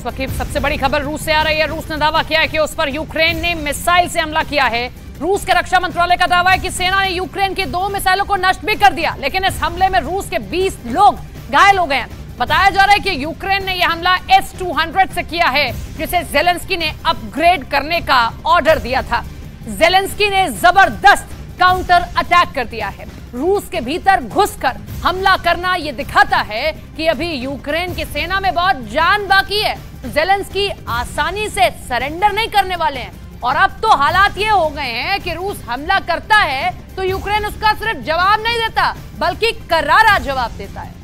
इस वक्त की सबसे बड़ी खबर रूस से आ रही है। रूस ने दावा किया है कि उस पर यूक्रेन ने मिसाइल से हमला किया है। रूस के रक्षा मंत्रालय का दावा है कि सेना ने यूक्रेन की 2 मिसाइलों को नष्ट भी कर दिया, लेकिन इस हमले में रूस के 20 लोग घायल हो गए हैं। बताया जा रहा है कि यूक्रेन ने यह हमला S-200 से किया है, जिसे जेलेंस्की ने अपग्रेड करने का ऑर्डर दिया था। जेलेंस्की ने जबरदस्त काउंटर अटैक कर दिया है। रूस के भीतर घुसकर हमला करना यह दिखाता है कि अभी यूक्रेन की सेना में बहुत जान बाकी है। जेलेंस्की आसानी से सरेंडर नहीं करने वाले हैं। और अब तो हालात ये हो गए हैं कि रूस हमला करता है तो यूक्रेन उसका सिर्फ जवाब नहीं देता, बल्कि करारा जवाब देता है।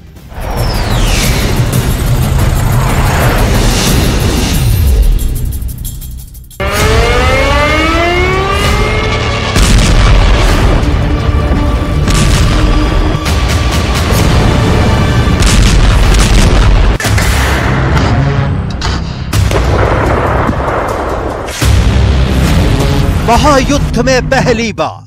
महायुद्ध में पहली बार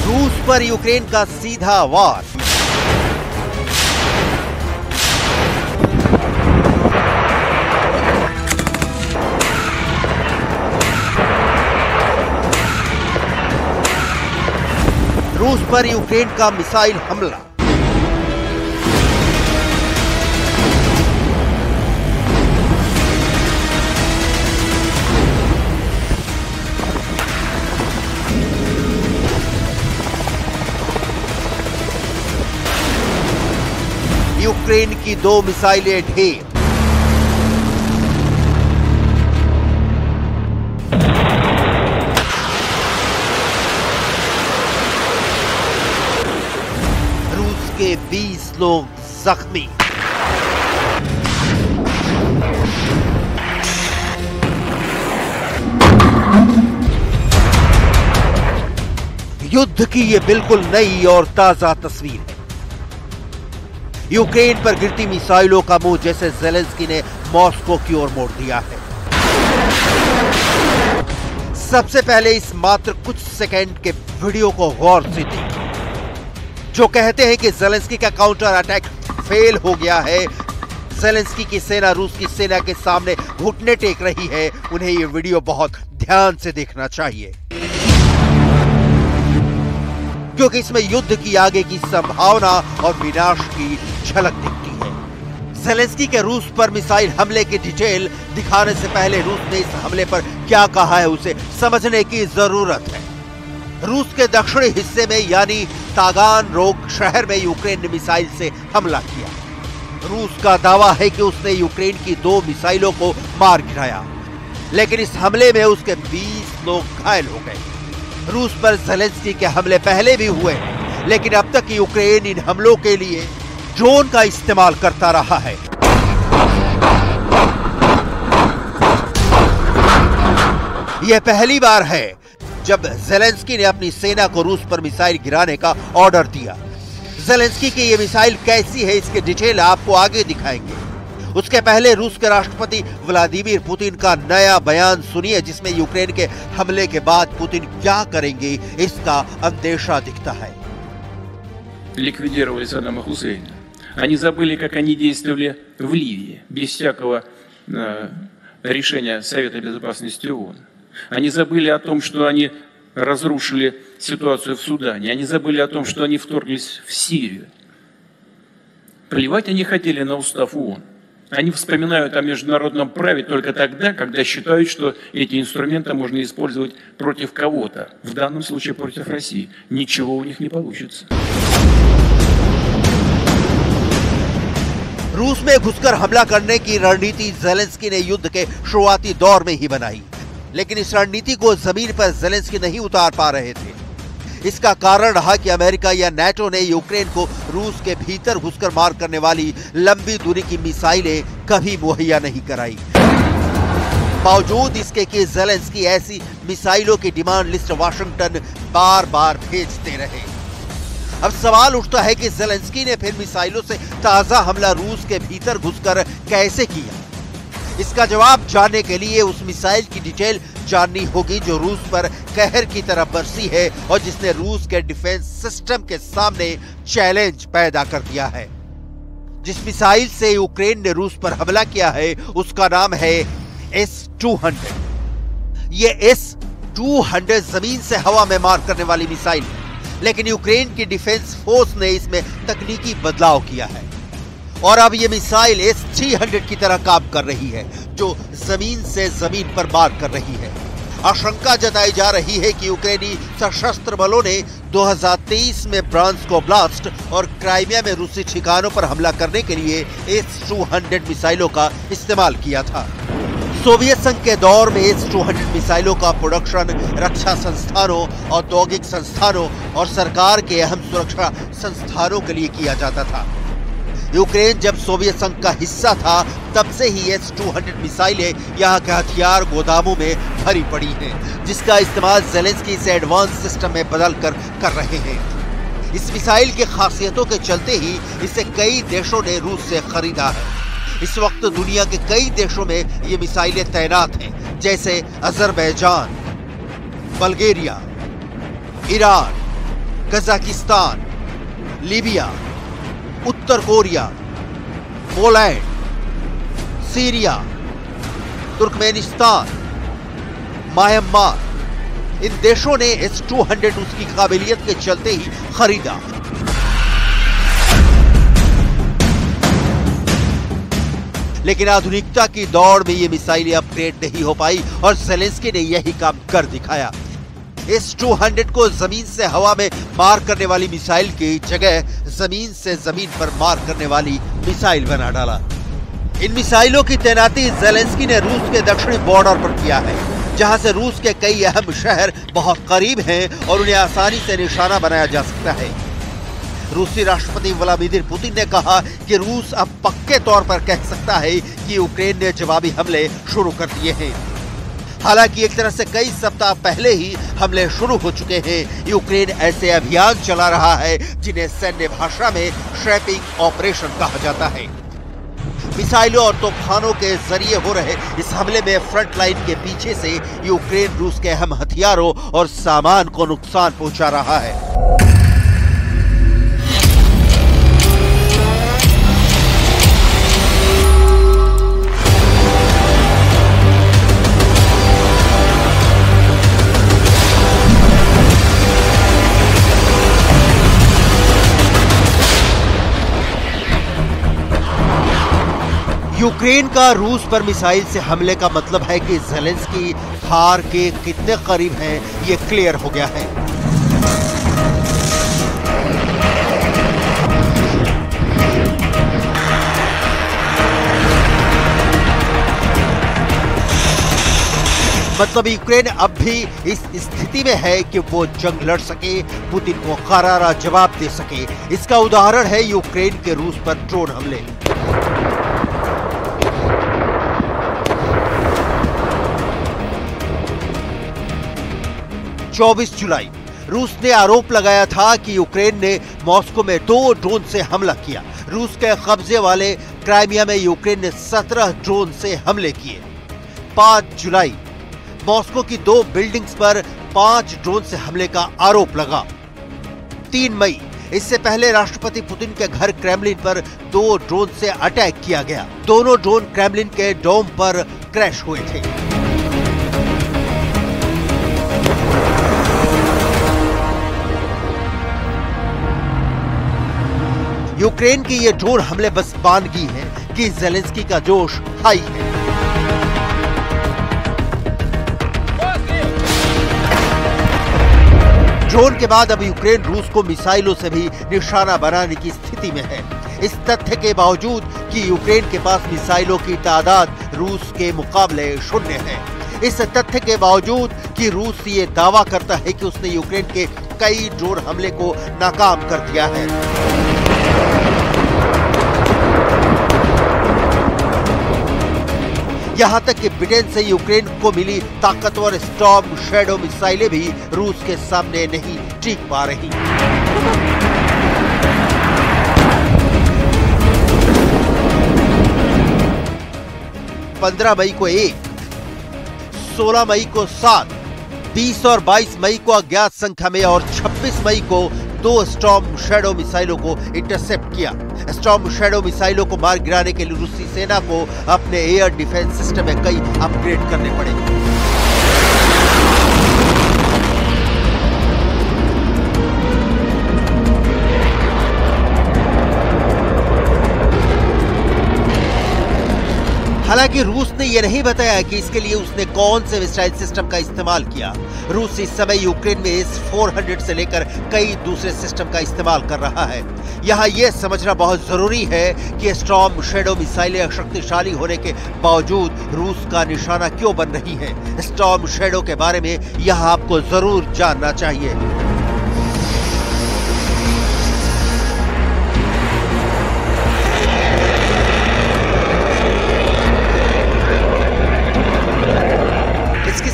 रूस पर यूक्रेन का सीधा वार। रूस पर यूक्रेन का मिसाइल हमला। यूक्रेन की 2 मिसाइलें ढेर। रूस के 20 लोग जख्मी। युद्ध की ये बिल्कुल नई और ताजा तस्वीर है। यूक्रेन पर गिरती मिसाइलों का मुंह जैसे जेलेंस्की ने मॉस्को की ओर मोड़ दिया है। सबसे पहले इस मात्र कुछ सेकंड के वीडियो को गौर से देखिए, जो कहते हैं कि जेलेंस्की का काउंटर अटैक फेल हो गया है। जेलेंस्की की सेना रूस की सेना के सामने घुटने टेक रही है। उन्हें यह वीडियो बहुत ध्यान से देखना चाहिए, क्योंकि इसमें युद्ध की आगे की संभावना और विनाश की झलक दिखती है। जेलेंस्की के रूस पर मिसाइल हमले की डिटेल दिखाने से पहले रूस ने इस हमले पर क्या कहा है उसे समझने की जरूरत है। रूस के दक्षिणी हिस्से में यानी तागान रोग शहर में यूक्रेन ने मिसाइल से हमला किया। रूस का दावा है कि उसने यूक्रेन की 2 मिसाइलों को मार गिराया, लेकिन इस हमले में उसके 20 लोग घायल हो गए। रूस पर जेलेंस्की के हमले पहले भी हुए, लेकिन अब तक यूक्रेन इन हमलों के लिए ड्रोन का इस्तेमाल करता रहा है। यह पहली बार है जब जेलेंस्की ने अपनी सेना को रूस पर मिसाइल गिराने का ऑर्डर दिया। जेलेंस्की की यह मिसाइल कैसी है इसके डिटेल आपको आगे दिखाएंगे। उसके पहले रूस के राष्ट्रपति व्लादिमीर पुतिन का नया बयान सुनिए, जिसमें यूक्रेन के हमले के बाद पुतिन क्या करेंगे इसका अंदेशा दिखता है। Ликвидировали Саддама Хусейна. Они забыли, как они действовали в Ливии, без всякого решения Совета Безопасности ООН. Они забыли о том, что они разрушили ситуацию в Судане. Они забыли о том, что они вторглись в Сирию. Плевать они хотели на устав ООН. Они вспоминают о международном праве только тогда, когда считают, что эти инструменты можно использовать против кого-то. В данном случае против России. Ничего у них не получится. रूस में घुसकर हमला करने की रणनीति जेलेंस्की ने युद्ध के शुरुआती दौर में ही बनाई, लेकिन इस रणनीति को जमीन पर जेलेंस्की नहीं उतार पा रहे थे। इसका कारण रहा कि अमेरिका या नाटो ने यूक्रेन को रूस के भीतर घुसकर मार करने वाली लंबी दूरी की मिसाइलें कभी मुहैया नहीं कराई। बावजूद इसके कि जेलेंस्की ऐसी मिसाइलों की डिमांड लिस्ट वाशिंगटन बार बार भेजते रहे। अब सवाल उठता है कि जेलेंस्की ने फिर मिसाइलों से ताजा हमला रूस के भीतर घुसकर कैसे किया। इसका जवाब जानने के लिए उस मिसाइल की डिटेल जाननी होगी जो रूस पर कहर की तरह बरसी है और जिसने रूस के डिफेंस सिस्टम के सामने चैलेंज पैदा कर दिया है। जिस मिसाइल से यूक्रेन ने रूस पर हमला किया है उसका नाम है S-200। ये S-200 जमीन से हवा में मार करने वाली मिसाइल है, लेकिन यूक्रेन की डिफेंस फोर्स ने इसमें तकनीकी बदलाव किया है और अब ये मिसाइल S-300 की तरह काम कर रही है जो जमीन से जमीन पर मार कर रही है। आशंका जताई जा रही है कि यूक्रेनी सशस्त्र बलों ने 2023 में ब्रांस्क ओब्लास्ट और क्राइमिया में रूसी ठिकानों पर हमला करने के लिए S-200 मिसाइलों का इस्तेमाल किया था। सोवियत संघ के दौर में S-200 मिसाइलों का प्रोडक्शन रक्षा संस्थानों, औद्योगिक संस्थानों और सरकार के अहम सुरक्षा संस्थानों के लिए किया जाता था। यूक्रेन जब सोवियत संघ का हिस्सा था तब से ही S-200 मिसाइलें यहां के हथियार गोदामों में भरी पड़ी हैं, जिसका इस्तेमाल ज़ेलेंस्की से एडवांस सिस्टम में बदल कर रहे हैं। इस मिसाइल की खासियतों के चलते ही इसे कई देशों ने रूस से खरीदा है। इस वक्त दुनिया के कई देशों में ये मिसाइलें तैनात हैं, जैसे Azerbaijan, Bulgaria, Iran, Kazakhstan, Libya, उत्तर Korea, Poland, Syria, Turkmenistan, Myanmar. इन देशों ने S-200 उसकी काबिलियत के चलते ही खरीदा। लेकिन आधुनिकता की दौड़ में ये मिसाइलें अपग्रेड नहीं हो पाई और ज़ेलेंस्की ने यही काम कर दिखाया। S-200 को जमीन से हवा में मार करने वाली मिसाइल की जगह जमीन से जमीन पर मार करने वाली मिसाइल बना डाला। इन मिसाइलों की तैनाती ज़ेलेंस्की ने रूस के दक्षिणी बॉर्डर पर किया है, जहां से रूस के कई अहम शहर बहुत करीब हैं और उन्हें आसानी से निशाना बनाया जा सकता है। रूसी राष्ट्रपति व्लादिमीर पुतिन ने कहा कि रूस अब पक्के तौर पर कह सकता है कि यूक्रेन ने जवाबी हमले शुरू कर दिए हैं। हालांकि एक तरह से कई सप्ताह पहले ही हमले शुरू हो चुके हैं। यूक्रेन ऐसे अभियान चला रहा है जिन्हें सैन्य भाषा में श्रैपिंग ऑपरेशन कहा जाता है। मिसाइलों और तोपखानों के जरिए हो रहे इस हमले में फ्रंट लाइन के पीछे से यूक्रेन रूस के अहम हथियारों और सामान को नुकसान पहुंचा रहा है। यूक्रेन का रूस पर मिसाइल से हमले का मतलब है कि ज़ेलेंस्की हार के कितने करीब हैं, ये क्लियर हो गया है। मतलब यूक्रेन अब भी इस स्थिति में है कि वो जंग लड़ सके, पुतिन को करारा जवाब दे सके। इसका उदाहरण है यूक्रेन के रूस पर ड्रोन हमले। चौबीस जुलाई रूस ने आरोप लगाया था कि यूक्रेन ने मॉस्को में 2 ड्रोन से हमला किया। रूस के कब्जे वाले क्राइमिया में यूक्रेन ने 17 ड्रोन से हमले किए। 5 जुलाई मॉस्को की 2 बिल्डिंग्स पर 5 ड्रोन से हमले का आरोप लगा। 3 मई इससे पहले राष्ट्रपति पुतिन के घर क्रेमलिन पर 2 ड्रोन से अटैक किया गया। दोनों ड्रोन क्रेमलिन के डोम पर क्रैश हुए थे। यूक्रेन की ये ड्रोन हमले बस बानगी हैं कि ज़ेलेंस्की का जोश हाई है। ड्रोन के बाद अब यूक्रेन रूस को मिसाइलों से भी निशाना बनाने की स्थिति में है। इस तथ्य के बावजूद कि यूक्रेन के पास मिसाइलों की तादाद रूस के मुकाबले शून्य है। इस तथ्य के बावजूद कि रूस ये दावा करता है कि उसने यूक्रेन के कई ड्रोन हमले को नाकाम कर दिया है। यहां तक कि ब्रिटेन से यूक्रेन को मिली ताकतवर स्टॉर्म शैडो मिसाइलें भी रूस के सामने नहीं टिक पा रही। पंद्रह मई को एक, 16 मई को 7, 20 और 22 मई को अज्ञात संख्या में और 26 मई को 2 स्टॉर्म शैडो मिसाइलों को इंटरसेप्ट किया। स्टॉर्म शैडो मिसाइलों को मार गिराने के लिए रूसी सेना को अपने एयर डिफेंस सिस्टम में कई अपग्रेड करने पड़े। हालांकि रूस ने यह नहीं बताया कि इसके लिए उसने कौन से मिसाइल सिस्टम का इस्तेमाल किया। रूस इस समय यूक्रेन में S-400 से लेकर कई दूसरे सिस्टम का इस्तेमाल कर रहा है। यहाँ यह समझना बहुत जरूरी है कि स्टॉर्म शैडो मिसाइलें शक्तिशाली होने के बावजूद रूस का निशाना क्यों बन रही है। स्टॉर्म शैडो के बारे में यहाँ आपको जरूर जानना चाहिए।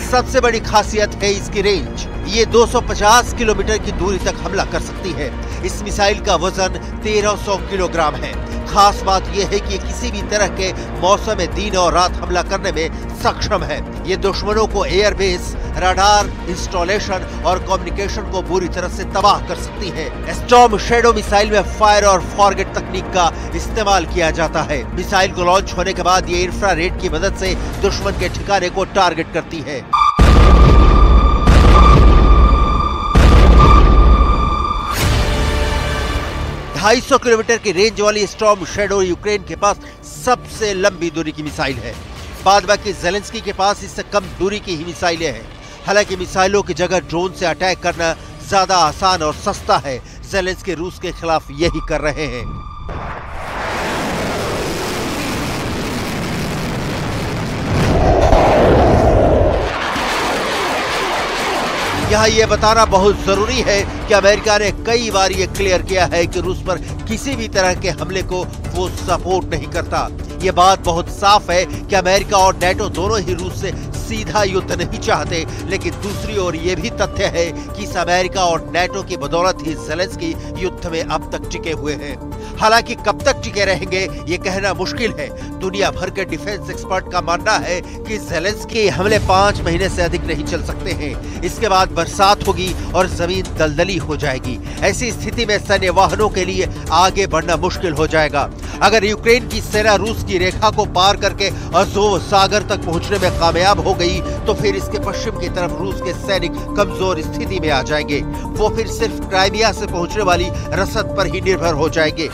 सबसे बड़ी खासियत है इसकी रेंज। ये 250 किलोमीटर की दूरी तक हमला कर सकती है। इस मिसाइल का वजन 1300 किलोग्राम है। खास बात यह है कि ये किसी भी तरह के मौसम में दिन और रात हमला करने में सक्षम है। ये दुश्मनों को एयरबेस, रडार इंस्टॉलेशन और कम्युनिकेशन को बुरी तरह से तबाह कर सकती है। स्टॉर्म शैडो मिसाइल में फायर और फॉरगेट तकनीक का इस्तेमाल किया जाता है। मिसाइल को लॉन्च होने के बाद ये इंफ्रारेड की मदद से दुश्मन के ठिकाने को टारगेट करती है। ढाई 250 किलोमीटर की रेंज वाली स्टॉर्म शैडो यूक्रेन के पास सबसे लंबी दूरी की मिसाइल है। बाद बाकी ज़ेलेंस्की के पास इससे कम दूरी की ही मिसाइलें हैं। हालांकि मिसाइलों की जगह ड्रोन से अटैक करना ज्यादा आसान और सस्ता है। ज़ेलेंस्की रूस के खिलाफ यही कर रहे हैं। यहाँ ये बताना बहुत जरूरी है कि अमेरिका ने कई बार ये क्लियर किया है कि रूस पर किसी भी तरह के हमले को वो सपोर्ट नहीं करता। ये बात बहुत साफ है कि अमेरिका और नेटो दोनों ही रूस से सीधा युद्ध नहीं चाहते, लेकिन दूसरी ओर ये भी तथ्य है कि इस अमेरिका और नेटो की बदौलत ही ज़ेलेंस्की युद्ध में अब तक टिके हुए हैं। हालांकि कब तक टिके रहेंगे ये कहना मुश्किल है। दुनिया भर के डिफेंस एक्सपर्ट का मानना है कि ज़ेलेंस्की हमले 5 महीने से अधिक नहीं चल सकते हैं। इसके बाद बरसात होगी और जमीन दलदली हो जाएगी। ऐसी स्थिति में सैन्य वाहनों के लिए आगे बढ़ना मुश्किल हो जाएगा। अगर यूक्रेन की सेना रूस की रेखा को पार करके अज़ोव सागर तक पहुंचने में कामयाब हो गई तो फिर इसके पश्चिम की तरफ रूस के सैनिक कमजोर स्थिति में आ जाएंगे। वो फिर सिर्फ क्राइमिया से पहुंचने वाली रसद पर ही निर्भर हो जाएंगे।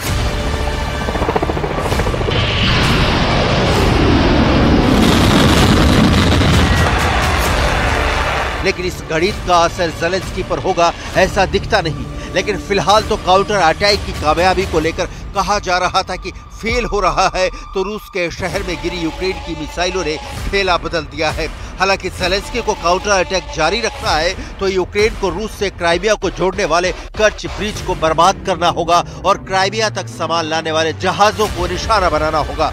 लेकिन इस गणित का असर ज़ेलेंस्की पर होगा ऐसा दिखता नहीं। लेकिन फिलहाल तो काउंटर अटैक की कामयाबी को लेकर कहा जा रहा था कि फेल हो रहा है, तो रूस के शहर में गिरी यूक्रेन की मिसाइलों ने खेला बदल दिया है। हालांकि ज़ेलेंस्की को काउंटर अटैक जारी रखना है तो यूक्रेन को रूस से क्राइमिया को जोड़ने वाले कर्च ब्रिज को बर्बाद करना होगा और क्राइमिया तक सामान लाने वाले जहाजों को निशाना बनाना होगा।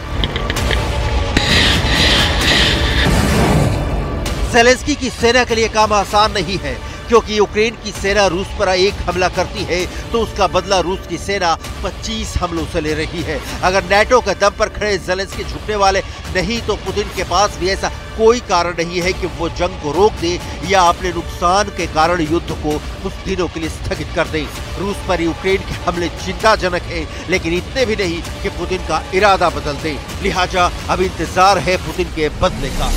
ज़ेलेंस्की की सेना के लिए काम आसान नहीं है, क्योंकि यूक्रेन की सेना रूस पर एक हमला करती है तो उसका बदला रूस की सेना 25 हमलों से ले रही है। अगर नेटो के दम पर खड़े ज़ेलेंस्की झुकने वाले नहीं तो पुतिन के पास भी ऐसा कोई कारण नहीं है कि वो जंग को रोक दे या अपने नुकसान के कारण युद्ध को कुछ दिनों के लिए स्थगित कर दे। रूस पर यूक्रेन के हमले चिंताजनक है, लेकिन इतने भी नहीं कि पुतिन का इरादा बदल दे। लिहाजा अब इंतजार है पुतिन के बदले का।